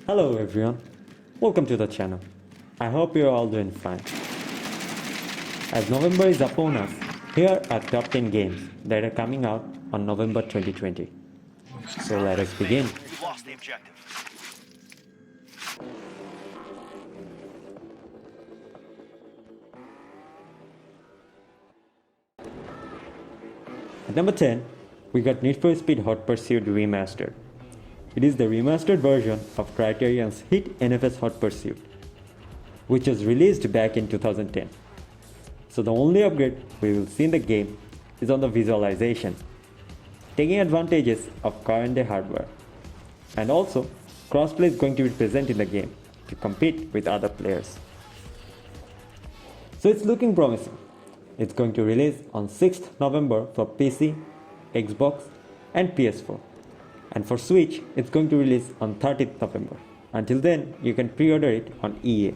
Hello everyone, welcome to the channel. I hope you're all doing fine. As November is upon us, here are top 10 games that are coming out on November 2020. So let us begin. We lost the objective. At number 10, we got NFS Hot Pursuit Remastered. It is the remastered version of Criterion's hit NFS Hot Pursuit, which was released back in 2010. So the only upgrade we will see in the game is on the visualization, taking advantages of current day hardware. And also, crossplay is going to be present in the game to compete with other players. So it's looking promising. It's going to release on 6th November for PC, Xbox and PS4. And for Switch, it's going to release on 30th November. Until then, you can pre-order it on EA.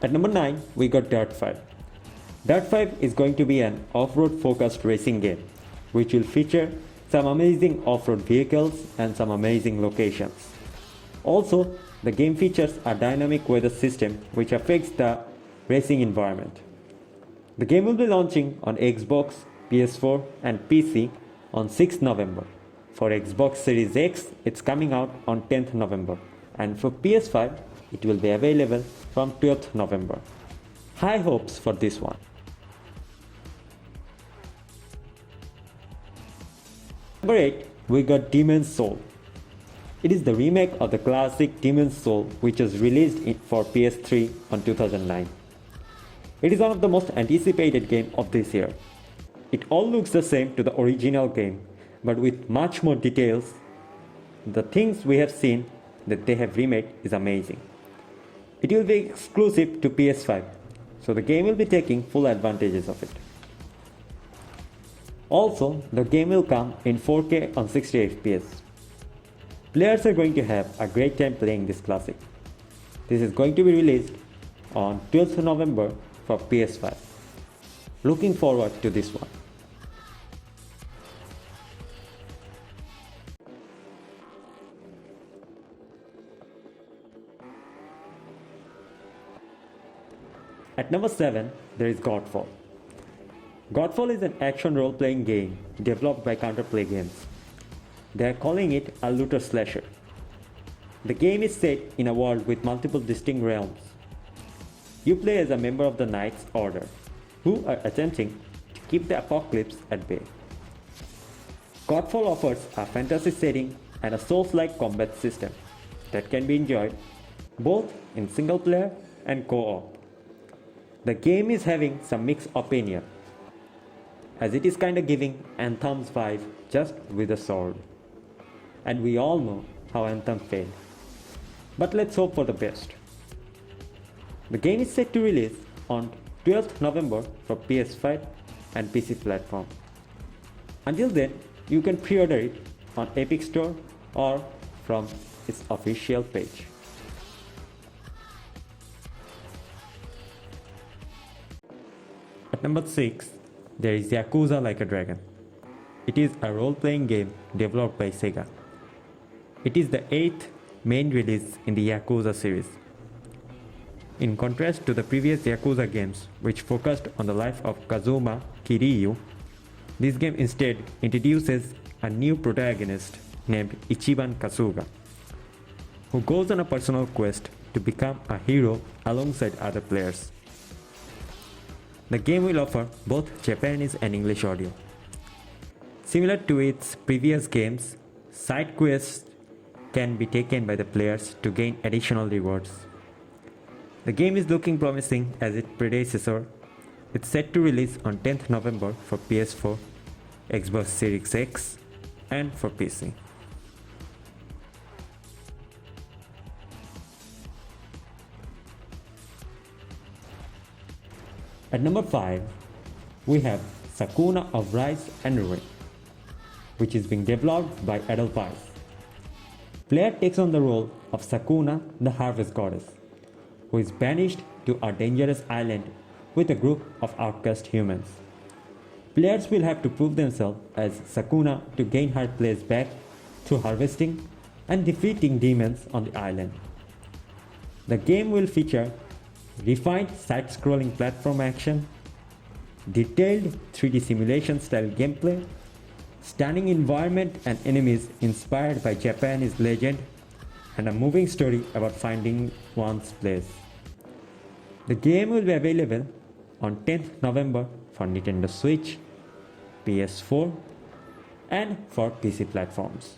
At number 9, we got Dirtfire. Dirtfire is going to be an off-road focused racing game, which will feature some amazing off-road vehicles and some amazing locations. Also, the game features a dynamic weather system which affects the racing environment. The game will be launching on Xbox, PS4 and PC on 6th November. For Xbox Series X, it's coming out on 10th November. And for PS5, it will be available from 12th November. High hopes for this one. Number 8, we got Demon's Soul. It is the remake of the classic Demon's Soul, which was released for PS3 on 2009. It is one of the most anticipated games of this year. It all looks the same to the original game, but with much more details. The things we have seen that they have remade is amazing. It will be exclusive to PS5, so the game will be taking full advantages of it. Also, the game will come in 4K on 60 FPS. Players are going to have a great time playing this classic. This is going to be released on 12th November for PS5. Looking forward to this one. At number 7, there is Godfall. Godfall is an action role-playing game developed by Counterplay Games. They are calling it a looter slasher. The game is set in a world with multiple distinct realms. You play as a member of the Knight's Order, who are attempting to keep the apocalypse at bay. Godfall offers a fantasy setting and a Souls-like combat system that can be enjoyed both in single player and co-op. The game is having some mixed opinion, as it is kinda giving Anthem's vibe just with a sword. And we all know how Anthem failed. But let's hope for the best. The game is set to release on 12th November for PS5 and PC platform. Until then, you can pre-order it on Epic Store or from its official page. At number 6, there is Yakuza Like a Dragon. It is a role-playing game developed by Sega. It is the 8th main release in the Yakuza series. In contrast to the previous Yakuza games, which focused on the life of Kazuma Kiryu, this game instead introduces a new protagonist named Ichiban Kasuga, who goes on a personal quest to become a hero alongside other players. The game will offer both Japanese and English audio. Similar to its previous games, side quests can be taken by the players to gain additional rewards. The game is looking promising as its predecessor. It's set to release on 10th November for PS4, Xbox Series X, and for PC. At number 5, we have Sakuna of Rise and Ruin, which is being developed by Edelweiss. Player takes on the role of Sakuna, the Harvest Goddess, who is banished to a dangerous island with a group of outcast humans. Players will have to prove themselves as Sakuna to gain her place back through harvesting and defeating demons on the island. The game will feature refined side-scrolling platform action, detailed 3D simulation-style gameplay, stunning environment and enemies inspired by Japanese legend, and a moving story about finding one's place. The game will be available on 10th November for Nintendo Switch, PS4, and for PC platforms.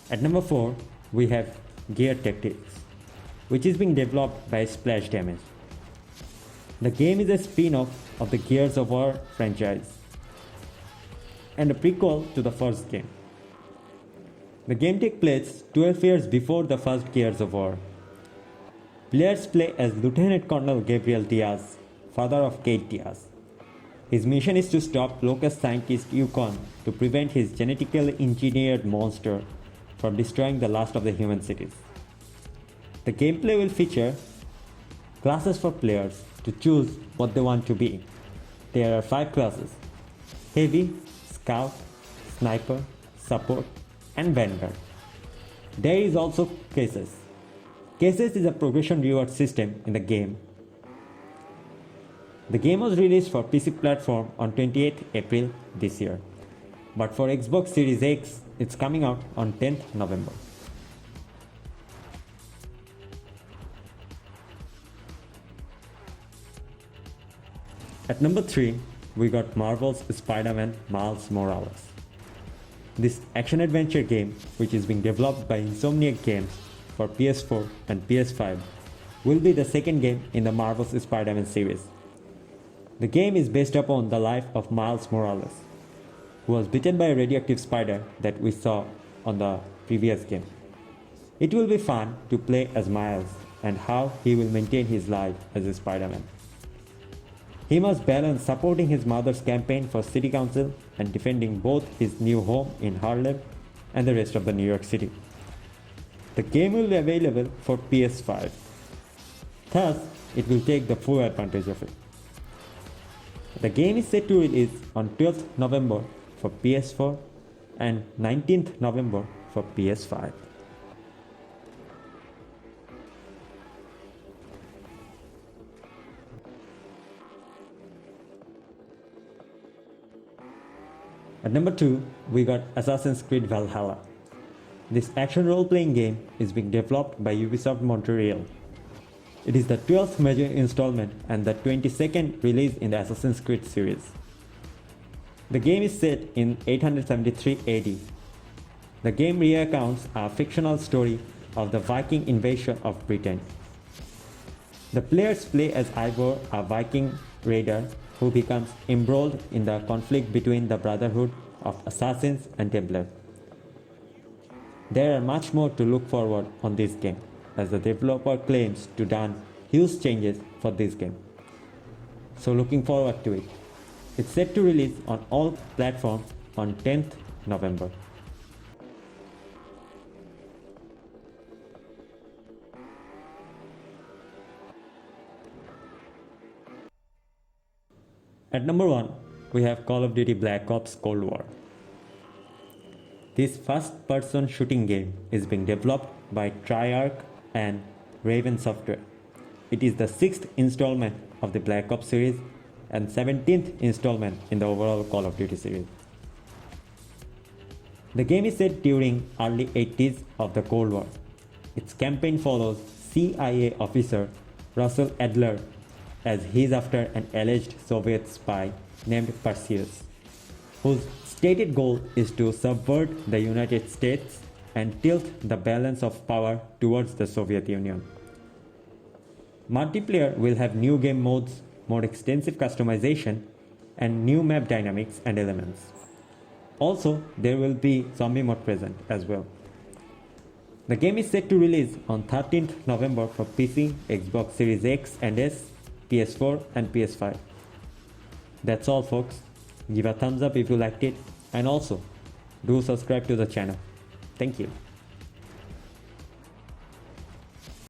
At number 4, we have Gear Tactics, which is being developed by Splash Damage. The game is a spin-off of the Gears of War franchise and a prequel to the first game. The game takes place 12 years before the first Gears of War. Players play as Lieutenant Colonel Gabriel Diaz, father of Kate Diaz. His mission is to stop locust scientist Yukon to prevent his genetically engineered monster from destroying the last of the human cities. The gameplay will feature classes for players to choose what they want to be. There are 5 classes: Heavy, Scout, Sniper, Support, and Vanguard. There is also Cases. Cases is a progression reward system in the game. The game was released for PC platform on 28th April this year, but for Xbox Series X, it's coming out on 10th November. At number 3, we got Marvel's Spiderman Miles Morales. This action-adventure game, which is being developed by Insomniac Games for PS4 and PS5, will be the second game in the Marvel's Spider-Man series. The game is based upon the life of Miles Morales, who was bitten by a radioactive spider that we saw on the previous game. It will be fun to play as Miles and how he will maintain his life as a Spider-Man. He must balance supporting his mother's campaign for city council and defending both his new home in Harlem and the rest of the New York City. The game will be available for PS5. Thus, it will take the full advantage of it. The game is set to release on 12th November for PS4 and 19th November for PS5. At number 2, we got Assassin's Creed Valhalla. This action role-playing game is being developed by Ubisoft Montreal. It is the 12th major installment and the 22nd release in the Assassin's Creed series. The game is set in 873 AD. The game recounts a fictional story of the Viking invasion of Britain. The players play as Ivor, a Viking raider who becomes embroiled in the conflict between the Brotherhood of Assassins and Templars. There are much more to look forward on this game, as the developer claims to done huge changes for this game. So looking forward to it. It's set to release on all platforms on 10th November. At number 1, we have Call of Duty Black Ops Cold War. This first-person shooting game is being developed by Treyarch and Raven Software. It is the 6th installment of the Black Ops series and 17th installment in the overall Call of Duty series. The game is set during early 80s of the Cold War. Its campaign follows CIA officer Russell Adler as he is after an alleged Soviet spy named Perseus, whose stated goal is to subvert the United States and tilt the balance of power towards the Soviet Union. Multiplayer will have new game modes, more extensive customization, and new map dynamics and elements. Also, there will be zombie mode present as well. The game is set to release on 13th November for PC, Xbox Series X and S, PS4 and PS5. That's all folks. Give a thumbs up if you liked it and also do subscribe to the channel. Thank you.